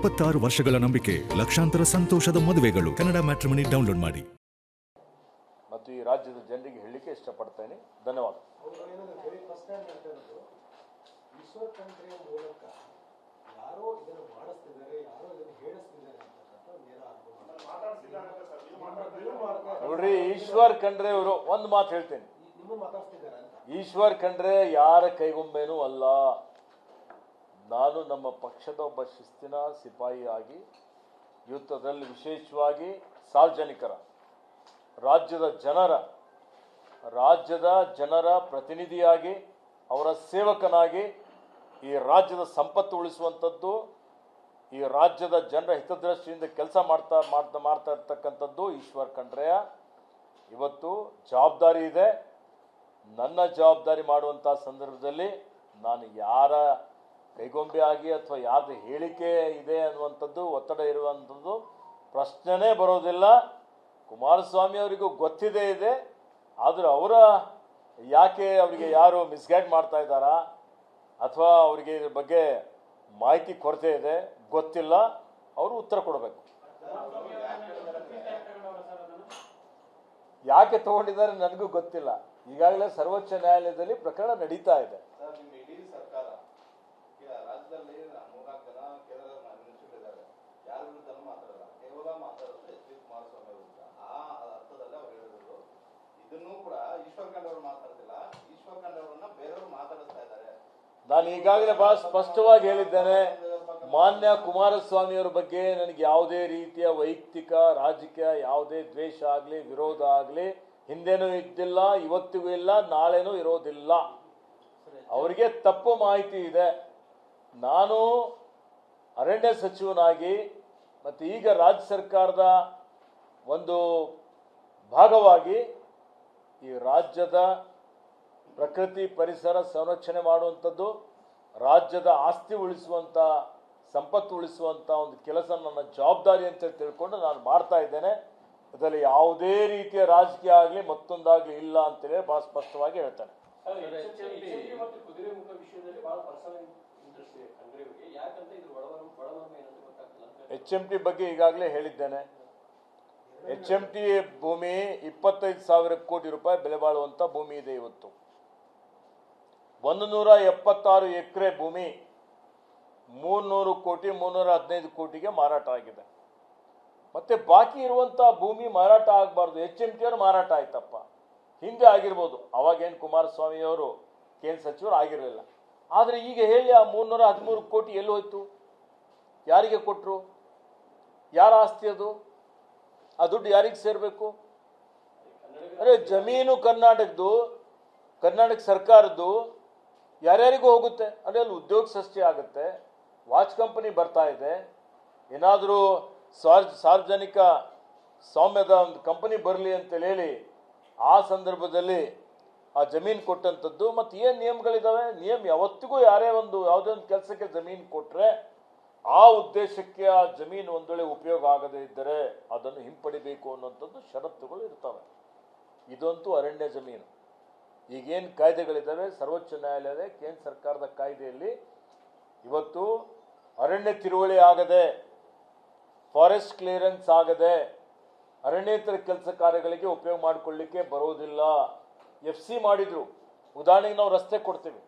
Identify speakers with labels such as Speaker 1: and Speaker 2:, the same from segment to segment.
Speaker 1: 26 ವರ್ಷಗಳ ನಂಬಿಕೆ, ಲಕ್ಷಾಂತರ ಸಂತೋಷದ ಮದುವೆಗಳು. ಕನ್ನಡ ಮ್ಯಾಟ್ರಿಮನಿ ಡೌನ್ಲೋಡ್ ಮಾಡಿ.
Speaker 2: ಮತ್ತು ಈ ರಾಜ್ಯದ ಜನರಿಗೆ ಹೇಳಲಿಕ್ಕೆ ಇಷ್ಟಪಡ್ತೇನೆ. ಧನ್ಯವಾದ. ನೋಡ್ರಿ, ಈಶ್ವರ್ ಖಂಡ್ರೆ ಅವರು ಒಂದು ಮಾತು ಹೇಳ್ತೇನೆ. ಈಶ್ವರ್ ಖಂಡ್ರೆ ಯಾರ ಕೈಗೊಂಬೇನೂ ಅಲ್ಲ. ನಾನು ನಮ್ಮ ಪಕ್ಷದ ಒಬ್ಬ ಶಿಸ್ತಿನ ಸಿಪಾಯಿಯಾಗಿ ಯುದ್ಧದಲ್ಲಿ ವಿಶೇಷವಾಗಿ ಸಾರ್ವಜನಿಕರ ರಾಜ್ಯದ ಜನರ ಪ್ರತಿನಿಧಿಯಾಗಿ, ಅವರ ಸೇವಕನಾಗಿ ಈ ರಾಜ್ಯದ ಸಂಪತ್ತು ಉಳಿಸುವಂಥದ್ದು, ಈ ರಾಜ್ಯದ ಜನರ ಹಿತದೃಷ್ಟಿಯಿಂದ ಕೆಲಸ ಮಾಡ್ತಾ ಇರ್ತಕ್ಕಂಥದ್ದು ಈಶ್ವರ್ ಖಂಡ್ರೆಯ ಇವತ್ತು ಜವಾಬ್ದಾರಿ ಇದೆ. ನನ್ನ ಜವಾಬ್ದಾರಿ ಮಾಡುವಂಥ ಸಂದರ್ಭದಲ್ಲಿ ನಾನು ಯಾರ ಕೈಗೊಂಬೆ ಆಗಿ ಅಥವಾ ಯಾರ್ದು ಹೇಳಿಕೆ ಇದೆ ಅನ್ನುವಂಥದ್ದು, ಒತ್ತಡ ಇರುವಂಥದ್ದು ಪ್ರಶ್ನೆನೇ ಬರೋದಿಲ್ಲ. ಕುಮಾರಸ್ವಾಮಿ ಅವರಿಗೂ ಗೊತ್ತಿದೆ ಇದೆ, ಆದರೆ ಅವರಿಗೆ ಯಾರು ಮಿಸ್ಗೈಡ್ ಮಾಡ್ತಾ ಇದ್ದಾರಾ ಅಥವಾ ಅವರಿಗೆ ಇದ್ರ ಬಗ್ಗೆ ಮಾಹಿತಿ ಕೊರತೆ ಇದೆ, ಗೊತ್ತಿಲ್ಲ. ಅವರು ಉತ್ತರ ಕೊಡಬೇಕು. ಯಾಕೆ ತಗೊಂಡಿದ್ದಾರೆ ನನಗೂ ಗೊತ್ತಿಲ್ಲ. ಈಗಾಗಲೇ ಸರ್ವೋಚ್ಚ ನ್ಯಾಯಾಲಯದಲ್ಲಿ ಪ್ರಕರಣ ನಡೀತಾ ಇದೆ. ನಾನು ಈಗಾಗಲೇ ಬಹಳ ಸ್ಪಷ್ಟವಾಗಿ ಹೇಳಿದ್ದೇನೆ, ಮಾನ್ಯ ಕುಮಾರಸ್ವಾಮಿಯವರ ಬಗ್ಗೆ ನನಗೆ ಯಾವುದೇ ರೀತಿಯ ವೈಯಕ್ತಿಕ ರಾಜಕೀಯ ಯಾವುದೇ ದ್ವೇಷ ಆಗಲಿ ವಿರೋಧ ಆಗಲಿ ಹಿಂದೆನೂ ಇದ್ದಿಲ್ಲ, ಇವತ್ತಿಗೂ ಇಲ್ಲ, ನಾಳೆನೂ ಇರೋದಿಲ್ಲ. ಅವರಿಗೆ ತಪ್ಪು ಮಾಹಿತಿ ಇದೆ. ನಾನು ಅರಣ್ಯ ಸಚಿವನಾಗಿ ಮತ್ತು ಈಗ ರಾಜ್ಯ ಸರ್ಕಾರದ ಒಂದು ಭಾಗವಾಗಿ ಈ ರಾಜ್ಯದ ಪ್ರಕೃತಿ ಪರಿಸರ ಸಂರಕ್ಷಣೆ ಮಾಡುವಂಥದ್ದು, ರಾಜ್ಯದ ಆಸ್ತಿ ಉಳಿಸುವಂಥ, ಸಂಪತ್ತು ಉಳಿಸುವಂಥ ಒಂದು ಕೆಲಸ ನನ್ನ ಜವಾಬ್ದಾರಿ ಅಂತ ತಿಳ್ಕೊಂಡು ನಾನು ಮಾಡ್ತಾ ಇದ್ದೇನೆ. ಅದರಲ್ಲಿ ಯಾವುದೇ ರೀತಿಯ ರಾಜಕೀಯ ಆಗಲಿ ಮತ್ತೊಂದಾಗಲಿ ಇಲ್ಲ ಅಂತೇಳಿ ಭಾಳ ಸ್ಪಷ್ಟವಾಗಿ ಹೇಳ್ತಾನೆ. HMT ಬಗ್ಗೆ ಈಗಾಗಲೇ ಹೇಳಿದ್ದೇನೆ. HMT ಭೂಮಿ 25,000 ಕೋಟಿ ರೂಪಾಯಿ ಬೆಲೆ ಬಾಳುವಂಥ ಭೂಮಿ ಇದೆ. ಇವತ್ತು 176 ಎಕರೆ ಭೂಮಿ 300 ಕೋಟಿ 315 ಕೋಟಿಗೆ ಮಾರಾಟ ಆಗಿದೆ. ಮತ್ತೆ ಬಾಕಿ ಇರುವಂಥ ಭೂಮಿ ಮಾರಾಟ ಆಗಬಾರ್ದು. HMT ಅವರು ಮಾರಾಟ ಆಯ್ತಪ್ಪ, ಹಿಂದೆ ಆಗಿರ್ಬೋದು, ಅವಾಗೇನು ಕುಮಾರಸ್ವಾಮಿಯವರು ಕೇಂದ್ರ ಸಚಿವರು ಆಗಿರಲಿಲ್ಲ. ಆದರೆ ಈಗ ಹೇಳಿ ಆ 313 ಕೋಟಿ ಎಲ್ಲಿ ಹೋಯ್ತು? ಯಾರಿಗೆ ಕೊಟ್ಟರು? ಯಾರ ಆಸ್ತಿ ಅದು? ಆ ದುಡ್ಡು ಯಾರಿಗೆ ಸೇರಬೇಕು? ಅರೆ, ಜಮೀನು ಕರ್ನಾಟಕ ಸರ್ಕಾರದ್ದು ಯಾರ್ಯಾರಿಗೂ ಹೋಗುತ್ತೆ. ಅಲ್ಲಿ ಉದ್ಯೋಗ ಸೃಷ್ಟಿ ಆಗುತ್ತೆ, ವಾಚ್ ಕಂಪನಿ ಬರ್ತಾ ಇದೆ, ಏನಾದರೂ ಸಾರ್ವಜನಿಕ ಸ್ವಾಮ್ಯದ ಒಂದು ಕಂಪನಿ ಬರಲಿ ಅಂತೇಳಿ ಹೇಳಿ ಆ ಸಂದರ್ಭದಲ್ಲಿ ಆ ಜಮೀನು ಕೊಟ್ಟಂಥದ್ದು. ಮತ್ತು ಏನು ನಿಯಮಗಳಿದ್ದಾವೆ? ಯಾವತ್ತಿಗೂ ಯಾವುದೇ ಒಂದು ಕೆಲಸಕ್ಕೆ ಜಮೀನು ಕೊಟ್ಟರೆ ಆ ಉದ್ದೇಶಕ್ಕೆ ಆ ಜಮೀನು ಒಂದು ವೇಳೆ ಉಪಯೋಗ ಆಗದೇ ಇದ್ದರೆ ಅದನ್ನು ಹಿಂಪಡಿಬೇಕು ಅನ್ನೋಂಥದ್ದು ಷರತ್ತುಗಳು ಇರ್ತವೆ. ಇದಂತೂ ಅರಣ್ಯ ಜಮೀನು. ಈಗೇನು ಕಾಯ್ದೆಗಳಿದ್ದಾವೆ, ಸರ್ವೋಚ್ಚ ನ್ಯಾಯಾಲಯದ ಕೇಂದ್ರ ಸರ್ಕಾರದ ಕಾಯ್ದೆಯಲ್ಲಿ ಇವತ್ತು ಅರಣ್ಯ ತಿರುವಳಿ ಆಗದೆ, ಫಾರೆಸ್ಟ್ ಕ್ಲಿಯರೆನ್ಸ್ ಆಗದೆ ಅರಣ್ಯೇತರ ಕೆಲಸ ಕಾರ್ಯಗಳಿಗೆ ಉಪಯೋಗ ಮಾಡಿಕೊಳ್ಳಿಕ್ಕೆ ಬರೋದಿಲ್ಲ. FC ಮಾಡಿದ್ರು. ಉದಾಹರಣೆಗೆ ನಾವು ರಸ್ತೆ ಕೊಡ್ತೀವಿ,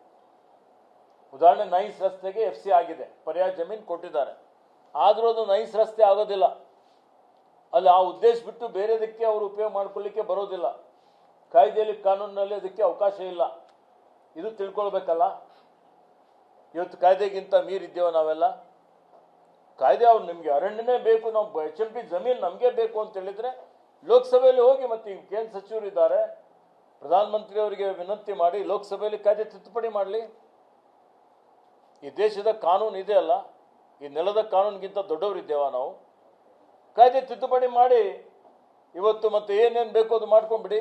Speaker 2: ಉದಾಹರಣೆ ನೈಸ್ ರಸ್ತೆಗೆ FC ಆಗಿದೆ, ಪರ್ಯಾಯ ಜಮೀನು ಕೊಟ್ಟಿದ್ದಾರೆ. ಆದರೂ ಅದು ನೈಸ್ ರಸ್ತೆ ಆಗೋದಿಲ್ಲ. ಅಲ್ಲಿ ಆ ಉದ್ದೇಶ ಬಿಟ್ಟು ಬೇರೆದಕ್ಕೆ ಅವರು ಉಪಯೋಗ ಮಾಡಿಕೊಳ್ಳಿಕ್ಕೆ ಬರೋದಿಲ್ಲ. ಕಾಯ್ದೆಯಲ್ಲಿ, ಕಾನೂನಿನಲ್ಲಿ ಅದಕ್ಕೆ ಅವಕಾಶ ಇಲ್ಲ. ಇದು ತಿಳ್ಕೊಳ್ಬೇಕಲ್ಲ. ಇವತ್ತು ಕಾಯ್ದೆಗಿಂತ ಮೀರಿದ್ದೇವೆ ನಾವೆಲ್ಲ. ಕಾಯ್ದೆ ಅವ್ರು ನಿಮಗೆ ಅರಣ್ಯನೇ ಬೇಕು, ನಾವು HMT ಜಮೀನು ನಮಗೆ ಬೇಕು ಅಂತ ಹೇಳಿದರೆ ಲೋಕಸಭೆಯಲ್ಲಿ ಹೋಗಿ, ಮತ್ತು ಈಗ ಕೇಂದ್ರ ಸಚಿವರು ಇದ್ದಾರೆ, ಪ್ರಧಾನಮಂತ್ರಿ ಅವರಿಗೆ ವಿನಂತಿ ಮಾಡಿ ಲೋಕಸಭೆಯಲ್ಲಿ ಕಾಯ್ದೆ ತಿದ್ದುಪಡಿ ಮಾಡಲಿ. ಈ ದೇಶದ ಕಾನೂನು ಇದೆ ಅಲ್ಲ, ಈ ನೆಲದ ಕಾನೂನಿಗಿಂತ ದೊಡ್ಡವರಿದ್ದೇವ ನಾವು? ಕಾಯ್ದೆ ತಿದ್ದುಪಡಿ ಮಾಡಿ ಇವತ್ತು ಮತ್ತೆ ಏನೇನು ಬೇಕೋ ಅದು ಮಾಡ್ಕೊಂಡ್ಬಿಡಿ.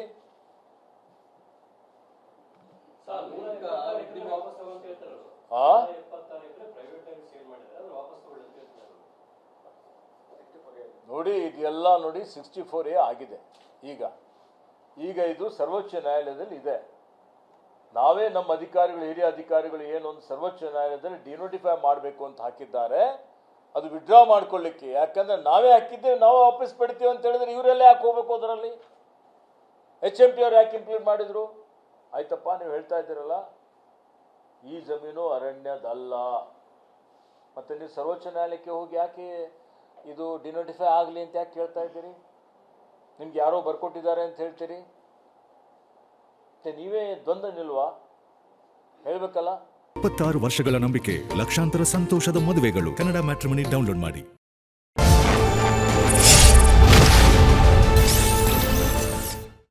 Speaker 2: ನೋಡಿ, ಇದೆಲ್ಲ ನೋಡಿ 64A ಆಗಿದೆ. ಈಗ ಇದು ಸರ್ವೋಚ್ಚ ನ್ಯಾಯಾಲಯದಲ್ಲಿ ಇದೆ. ನಾವೇ ನಮ್ಮ ಅಧಿಕಾರಿಗಳು, ಹಿರಿಯ ಅಧಿಕಾರಿಗಳು ಏನೊಂದು ಸರ್ವೋಚ್ಚ ನ್ಯಾಯಾಲಯದಲ್ಲಿ ಡಿನೋಟಿಫೈ ಮಾಡಬೇಕು ಅಂತ ಹಾಕಿದ್ದಾರೆ. ಅದು ವಿಡ್ರಾ ಮಾಡ್ಕೊಳ್ಳಿಕ್ಕೆ. ಯಾಕಂದ್ರೆ ನಾವೇ ಹಾಕಿದ್ದೇವೆ, ನಾವು ವಾಪಸ್ ಪಡಿತೀವಿ ಅಂತ ಹೇಳಿದ್ರೆ ಇವರೆಲ್ಲ ಯಾಕೆ ಹೋಗ್ಬೇಕು ಅದರಲ್ಲಿ? HMT ಅವ್ರು ಯಾಕೆ ಇಂಪ್ಲಿಮೆಂಟ್ ಮಾಡಿದ್ರು? ಆಯ್ತಪ್ಪ, ನೀವು ಹೇಳ್ತಾ ಇದ್ದೀರಲ್ಲ ಈ ಜಮೀನು ಅರಣ್ಯದಲ್ಲ, ಮತ್ತೆ ನೀವು ಸರ್ವೋಚ್ಚ ನ್ಯಾಯಾಲಯಕ್ಕೆ ಹೋಗಿ ಯಾಕೆ ಇದು ಡಿನೋಟಿಫೈ ಆಗಲಿ ಅಂತ ಯಾಕೆ ಕೇಳ್ತಾ ಇದ್ದೀರಿ? ನಿಮ್ಗೆ ಯಾರೋ ಬರ್ಕೊಟ್ಟಿದ್ದಾರೆ ಅಂತ ಹೇಳ್ತೀರಿ, ಮತ್ತೆ ನೀವೇ ದ್ವಂದ್ವ ನಿಲ್ವಾ? ಹೇಳಬೇಕಲ್ಲ.
Speaker 1: 26 ವರ್ಷಗಳ ನಂಬಿಕೆ, ಲಕ್ಷಾಂತರ ಸಂತೋಷದ ಮದುವೆಗಳು. ಕನ್ನಡ ಮ್ಯಾಟ್ರಿಮನಿ ಡೌನ್ಲೋಡ್ ಮಾಡಿ.